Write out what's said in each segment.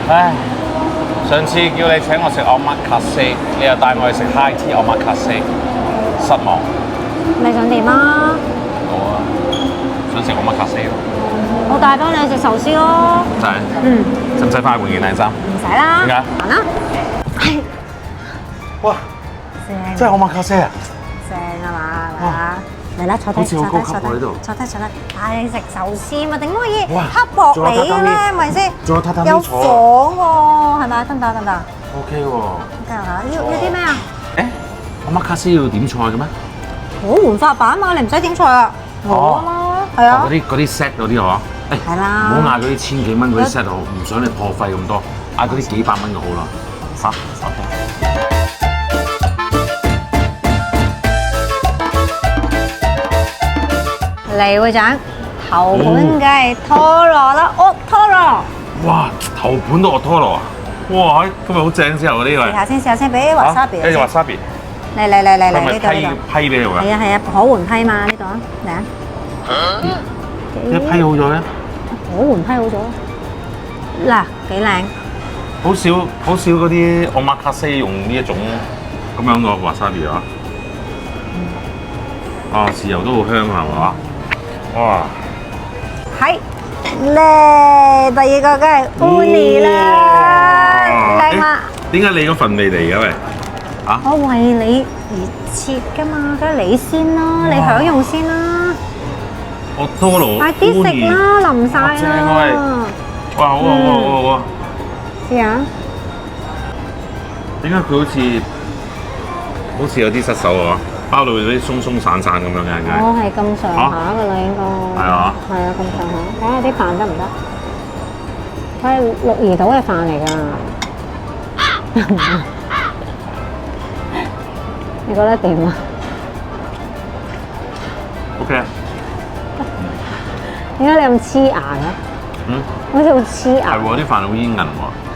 唉，上次叫你請我食 omakase，你又帶我去食 high tea omakase，失望。你想點啊？好啊，想食 omakase 咯。我帶翻你去食壽司咯。真係？使唔使翻去換件靚衫？唔使啦。點解？行啦。哇！正。真係 omakase 啊！正啊嘛，係嘛？嚟啦，坐低，好似好高級喎呢度。坐低。帶你食壽司嘛，點可以哇刻薄你嘅咧？係咪先？仲有榻榻米有坐房喎，係咪？得唔得？ OK 喎。得啊！要啲咩啊？誒，omakase要點菜嘅咩？我換法版嘛，你唔使點菜啊。我啦，係啊。嗰啲 set 嗰啲嗬。係啦。唔好嗌嗰啲千幾蚊嗰啲 set 我唔想你破費咁多，嗌嗰啲幾百蚊就好啦。嚇，OK。嚟會長，頭盤梗係拖羅啦，拖羅。哇，頭盤都拖羅啊！哇，今日好正之後嗰啲試下先，俾華沙比。跟住華沙比。嚟係咪呢度。批俾你㗎？係啊，可換批嘛呢度啊，嚟啊！一批好咗咧？可換批好咗。嗱，幾靚。好少嗰啲 omakase 用呢一種咁樣嘅華沙比啊！啊，豉油都好香係嘛？哇！係咧，第二個梗係 uni 啦，靚啦！點解你嗰份未嚟嘅喂？啊！我為你而設㗎嘛，梗係你先啦，你享用先啦。我拖羅，快啲食啦，淋晒啦！正啊喂！哇，好啊！試下。點解佢好似有啲失手啊？包到嗰啲鬆鬆散散咁樣嘅，應該。我係咁上下㗎啦，應該。係啊。係啊，咁上下。睇下啲飯得唔得？佢係鹿兒島嘅飯嚟㗎。你覺得點啊 ？OK 啊。點解你咁黐牙嘅？好似好黐牙。係喎，啲飯好煙韌喎。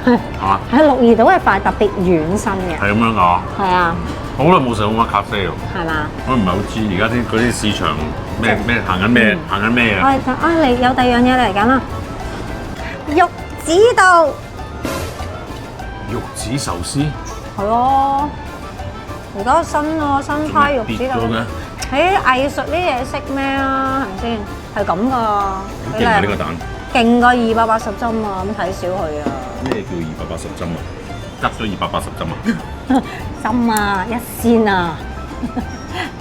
係嘛？喺鹿兒島嘅飯特別軟身嘅。係咁樣㗎。係啊。好耐冇食過omakase喎。係嘛？我唔係好知而家嗰啲市場咩行緊咩啊？你有第二樣嘢嚟緊啦，玉子道。玉子壽司。係咯，而家新派玉子道。藝術啲嘢識咩啊？係咪先？係咁㗎。勁啊！呢個蛋。勁過280針啊！咁睇少佢啊。咩叫280針啊？執咗280針啊？針啊，一仙啊，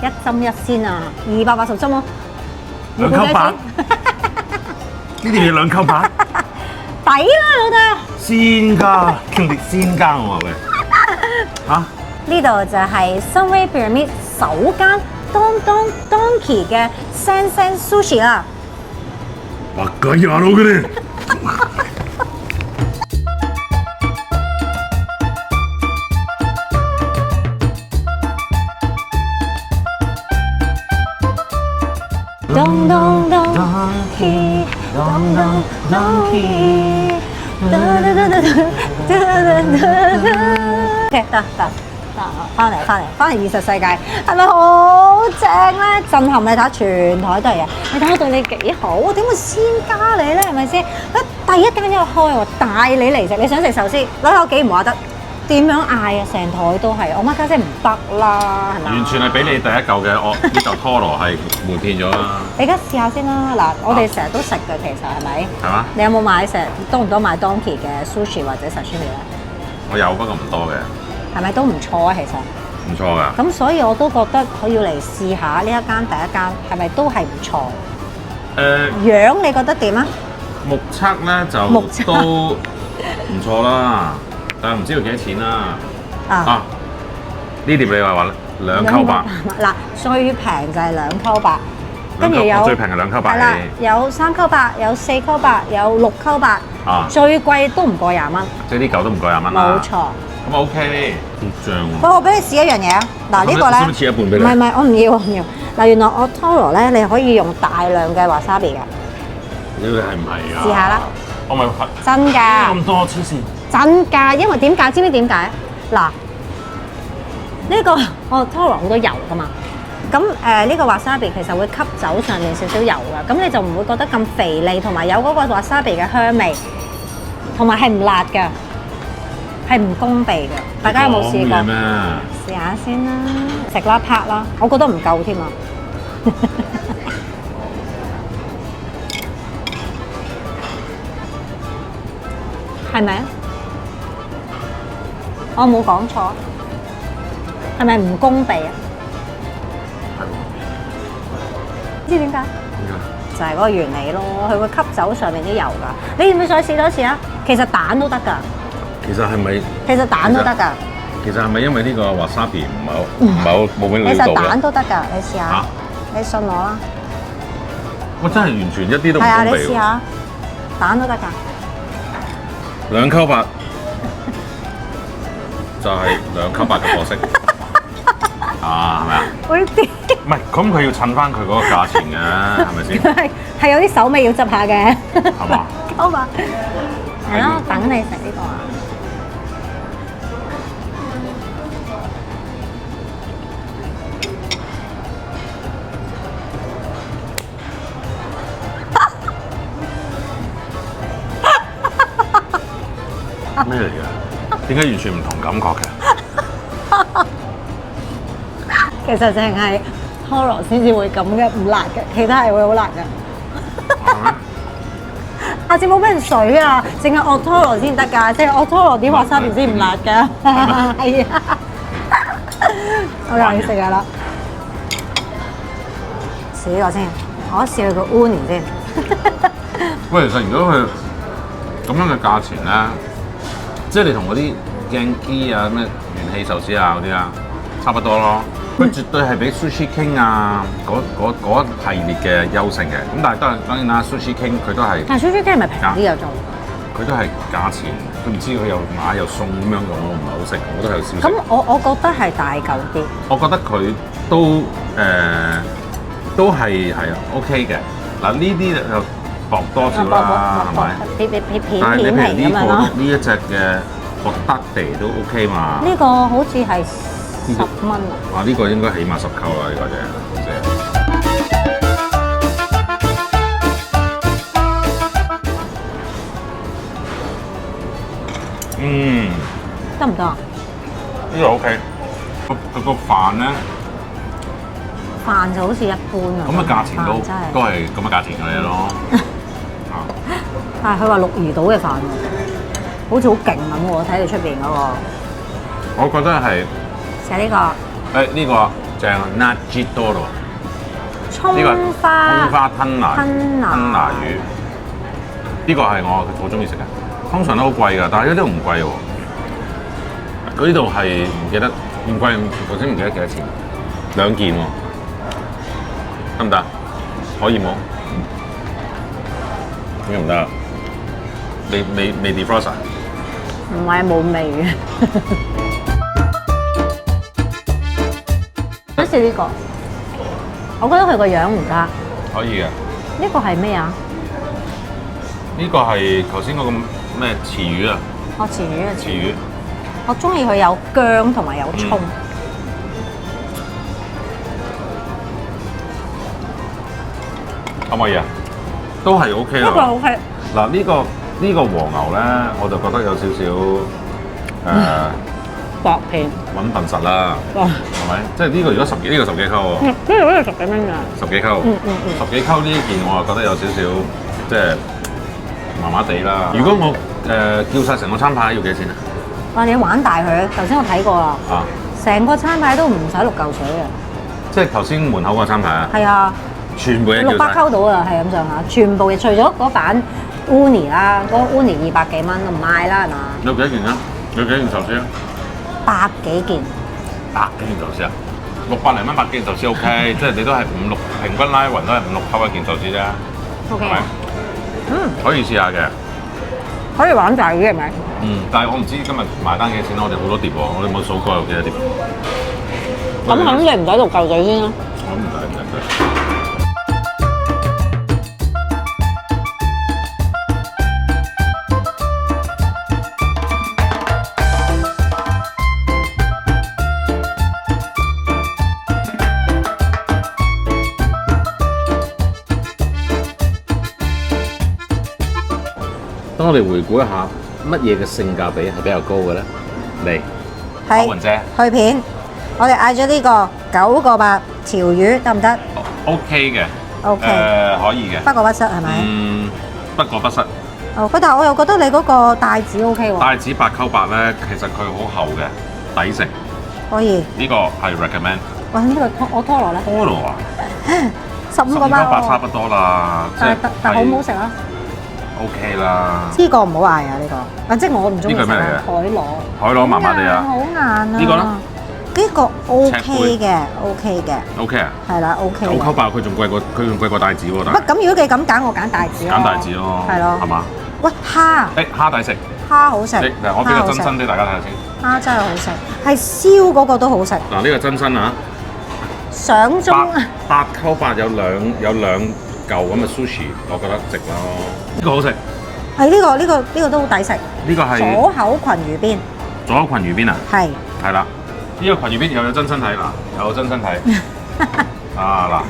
一針一仙啊，280針咯。2溝8。呢啲嘢2溝8。抵啦，老豆。先加，先加我話喂。嚇？呢度就係 Sunway Pyramid 首間Donkey 嘅 Sen Sushi 啦。バカ野郎嘅ね。OK， 得，翻嚟現實世界，係咪好正咧？震撼你睇，全台都係啊！你睇我對你幾好，我點會先加你咧？係咪先？第一間一開喎，帶你嚟食，你想食壽司，攞有幾唔話得？點樣嗌啊？成台都係，omakase唔得啦，係咪？完全係俾你第一嚿嘅，呢嚿拖羅係瞞騙咗啦。你而家試下先啦，嗱，我哋成日都食嘅，其實係咪？係嘛？你有冇買成多唔多買 Donkey 嘅 sushi 或者 sashimi 咧？我有，不過唔多嘅。係咪都唔錯啊？其實唔錯㗎。咁所以我都覺得佢要嚟試下呢一間第一間，係咪都係唔錯？樣你覺得點啊？目測咧就都唔錯啦，但係唔知道幾多錢啦。呢碟你話2溝8。嗱，最平就係2溝8，跟住有最平係2溝8。係啦，有3溝8，有4溝8，有6溝8。最貴都唔過20蚊。即係啲嚿都唔過20蚊啦。冇錯。咁 OK，啲醬喎。我俾你試一樣嘢啊！嗱，呢個咧，先切一半俾你。唔係，我唔要。嗱，原來我 Toro 咧，你可以用大量嘅 wasabi 㗎。你係唔係啊？試下啦。我咪真㗎。咁多黐線。真㗎，因為點解？知唔知點解？嗱，呢個我 Toro 好多油㗎嘛。咁呢個 wasabi 其實會吸走上面少少油㗎，咁你就唔會覺得咁肥膩，同埋有嗰個 wasabi 嘅香味。同埋係唔辣㗎，係唔攻鼻嘅。大家有冇試過？講嘢咩？試下先啦，食啦拍啦，我覺得唔夠添啊！係咪啊？我冇講錯，係咪唔攻鼻啊？係知點解？就係嗰個原理咯，佢會吸走上面啲油㗎。你要唔要再試多次啊？其實蛋都得㗎。其實係咪？其實蛋都得㗎。其實係咪因為呢個 wasabi 唔係好冇俾你其實料到蛋都得㗎，你試下。啊你信我啦。我真係完全一啲都唔係啊，你攻鼻喎。試下，蛋都得㗎。兩溝八就係兩溝八嘅貨色啊，係咪啊？會啲。唔係，咁佢要襯翻佢嗰個價錢嘅，係咪先？係有啲手尾要執下嘅。係嘛？好嘛。係咯，等你食呢個啊。咩嚟嘅？點解完全唔同感覺嘅？其實淨係Toro先至會咁嘅，唔辣嘅，其他係會好辣嘅。下次冇俾人水啊！淨係我 Toro 先得㗎，即係我 Toro 啲 wasabi 先唔辣㗎。係啊，我又要食㗎啦。試呢個先，我試佢個 uni 先。喂，其實如果佢咁樣嘅價錢咧，即係你同嗰啲鏡機啊、咩元氣壽司啊嗰啲啊，差不多咯。佢絕對係比 Sushi King 啊嗰系列嘅優勝嘅。咁但係當然啦，Sushi King 佢都係。但係 Sushi King 係咪平啲有做？佢都係價錢，佢唔知佢又買又送咁樣嘅，我唔係好識，我覺得係有少少。咁我覺得係大嚿啲。我覺得佢都係OK 嘅。嗱呢啲就薄多少啦，係咪？片但係你譬如咁樣咯。呢一隻嘅薄得地都 OK 嘛。呢個好似係10蚊啊！哇！呢個應該起碼10溝啦，呢個啫。嗯，得唔得啊？呢個 OK。佢個飯咧，飯就好似一般啊。咁嘅價錢都真係都係咁嘅價錢嘅嘢咯。啊！但係佢話鹿兒島嘅飯喎，好似好勁咁喎，睇到出邊嗰個。我覺得係食呢個。呢個正 Nagitoro。葱花吞拿魚，呢個係我好中意食嘅。通常都好貴㗎，但係呢啲唔貴喎。佢呢度係唔記得唔貴，頭先唔記得幾多錢，2件喎，得唔得？可以冇？點解唔得？未 defrost 啊？唔係冇味嘅。想試呢個，我覺得佢個樣唔得。可以嘅。呢個係咩啊？呢個係頭先嗰個咩池魚啊？哦，池魚啊！池魚。我中意佢有薑同埋有葱。可唔可以啊？都係 OK 啦。呢個 OK。嗱呢個和牛咧，我就覺得有少少薄片。穩笨實啦，係咪？即係呢個如果10幾溝喎。呢個好似10幾蚊㗎。10幾溝。10幾溝呢件我就覺得有少少即係麻麻地啦。如果我叫晒成個餐牌要幾錢啊？哇！你玩大佢，頭先我睇過啦。啊！成個餐牌都唔使6嚿水嘅。即係頭先門口個餐牌啊？係啊。全部嘢叫600溝到啊，係咁上下，全部嘢除咗嗰版 uni 啦，嗰個 uni 200幾蚊都唔賣啦，係嘛？有幾多件啊？有幾多件壽司啊？100幾件。100幾件壽司啊？600零蚊100件壽司 OK， 即係你都係5、6平均拉勻都係5、6溝一件壽司啫。OK。可以試下嘅。可以玩大啲係咪？但係我唔知今日埋單幾錢咯，我哋好多碟喎，我哋冇數過有幾多碟。咁肯定唔使6嚿水先啦。我唔使。等我哋回顧一下乜嘢嘅性價比係比較高嘅咧？嚟，係歐雲姐去片，我哋嗌咗呢個9個8條魚得唔得？ ，OK 嘅 OK 可以嘅，不過不失係咪？不過不失。哦，但係我又覺得你嗰個帶子 OK 喎。帶子8×8咧，其實佢好厚嘅，抵食。可以。呢個係 recommend。哇！呢個我拖羅咧。拖羅啊15個8 15×8差不多啦，但好唔好食啊？ OK 啦。呢個唔好嗌啊！呢個，即係我唔中意食呢個係咩嚟嘅海螺。海螺麻麻地啊。好硬啊！呢個咧？呢個 OK 嘅，OK 嘅。OK 啊？係啦，OK 嘅。 9×8佢仲貴過帶子喎，但係。咁如果你咁揀，我揀帶子咯。揀帶子咯。係咯。係嘛？喂，蝦。蝦抵食。蝦好食。嗱，我俾個真身俾大家睇下先。蝦真係好食，係燒嗰個都好食。嗱，呢個真身啊。相中8×8有兩嚿咁嘅 sushi，我覺得值咯。呢個好食。係呢個都好抵食。呢個係左口裙魚邊。左口裙魚邊啊？係。係啦，呢個裙魚邊又有真身睇嗱，有真身睇。啊嗱。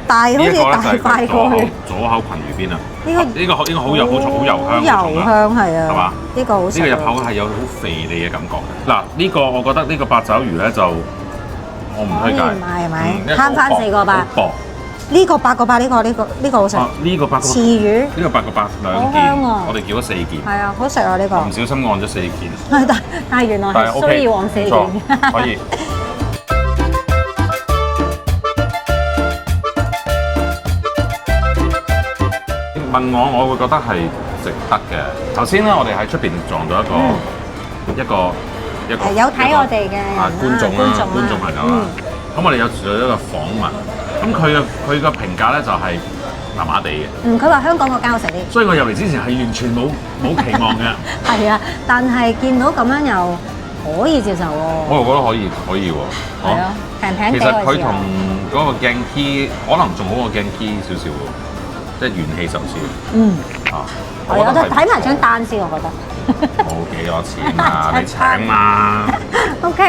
大好似大塊過去。左口裙魚邊啊！呢個應該好油香好重啊！油香係啊。係嘛？呢個好食。呢個入口係有好肥膩嘅感覺。嗱，呢個我覺得呢個八爪魚咧就我唔推介。可以買係咪？慳翻4個8。好薄。呢個8個8，呢個好食。呢個8個8。翅魚。呢個8個8兩件，我哋叫咗4件。係啊，好食啊呢個。唔小心按咗4件。但係原來係需要按4件。可以。問我會覺得係值得嘅。頭先咧，我哋喺出邊撞到一個有睇我哋嘅觀眾朋友啦。咁我哋有做咗一個訪問，咁佢個評價咧就係麻麻地嘅。佢話香港個膠食啲。所以我入嚟之前係完全冇期望嘅。係啊，但係見到咁樣又可以接受喎。我又覺得可以喎。係啊，平平地。其實佢同嗰個鏡 P 可能仲好過鏡 P 少少喎。即係元氣壽司。我覺得睇埋張單先，我覺得。冇幾多錢啊，你請嘛。OK，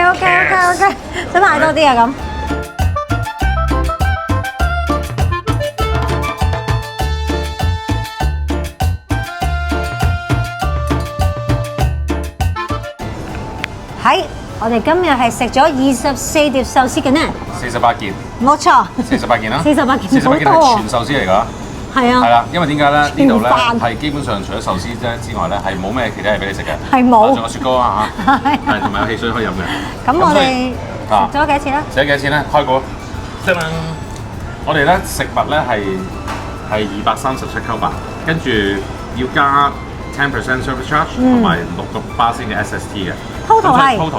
想買多啲啊咁。我哋今日係食咗24碟壽司嘅呢。48件。冇錯。48件啦。48件係全壽司嚟㗎。係啊。係啦，因為點解咧？呢度咧係基本上除咗壽司之外咧，係冇咩其他嘢俾你食嘅。係冇。仲有雪糕啊嚇。係，同埋有汽水可以飲嘅。咁我哋食咗幾多錢咧？食咗幾多錢咧？開估。即係我哋咧食物咧係237×8，跟住要加10% service charge 同埋6個巴仙嘅 SST 嘅。total 係275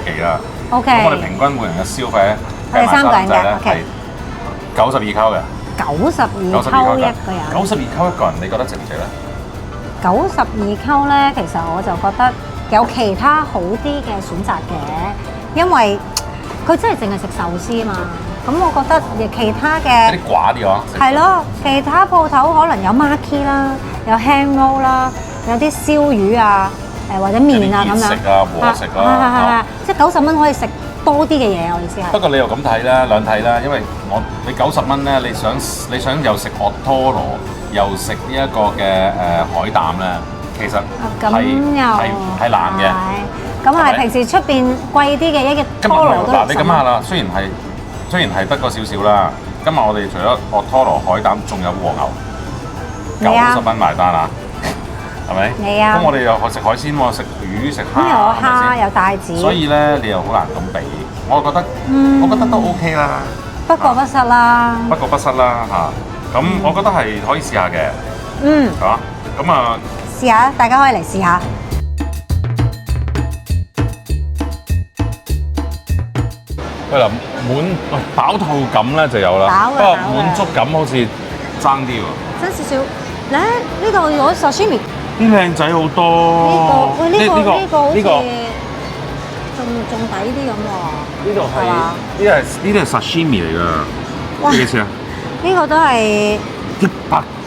幾啦。OK。咁我哋平均每人嘅消費咧，我哋3個人嘅係92嘅。92一個人。92一個人，你覺得值唔值咧？92咧，其實我就覺得有其他好啲嘅選擇嘅，因為佢真係淨係食壽司啊嘛。咁我覺得其他嘅有啲寡啲啊。係咯，其他鋪頭可能有 market 啦，有 hand roll 啦，有啲燒魚啊。或者麵啊咁樣，食啊和食啊，即係90蚊可以食多啲嘅嘢，我意思係。不過你又咁睇啦，兩睇啦，因為你90蚊咧，你想又食 Otoro 又食呢一個嘅海膽咧，其實係難嘅。咁係平時出邊貴啲嘅一個 Otoro 都嗱，你咁下啦，雖然係得個少少啦，今日我哋除咗 Otoro 海膽，仲有和牛，90蚊埋單啊！係咪？你啊！咁我哋又食海鮮喎，食魚食蝦，有蝦有帶子，所以咧你又好難咁比。我覺得都 OK 啦。不過不失啦。不過不失啦嚇。咁我覺得係可以試下嘅。係嘛？咁啊。試下，大家可以嚟試下。喂嗱，飽肚感咧就有啦，不過滿足感好似爭啲喎。爭少少。咧呢度有sashimi。啲靚仔好多。呢個好似仲抵啲咁喎。呢度係呢啲係 sashimi 嚟㗎。幾錢啊？呢個都係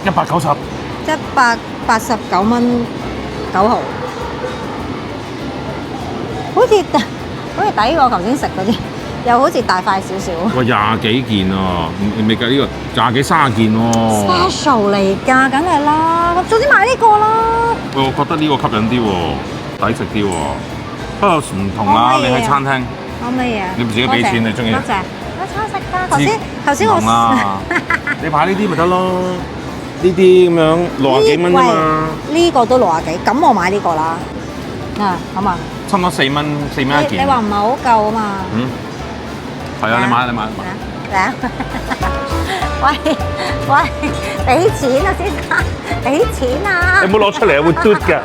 190。189蚊9毫。好似抵過頭先食嗰啲，又好似大塊少少。哇，20幾件啊，未計呢個20幾30件喎。Special 嚟㗎，梗係啦。咁早啲買呢個啦。我覺得呢個吸引啲喎，抵食啲喎。不過唔同啦，你喺餐廳，可唔可以啊？你自己俾錢，你中意。多謝，我餐食㗎。頭先我啦，你買呢啲咪得咯？呢啲咁樣60幾蚊啫嘛。呢個都60幾，咁我買呢個啦。啊，好嘛？差唔多4蚊一件。你話唔係好夠啊嘛？嗯，係啊，你買。嚟啊！喂，俾錢啊，先生，俾錢啊！你唔好攞出嚟啊，會嘟㗎。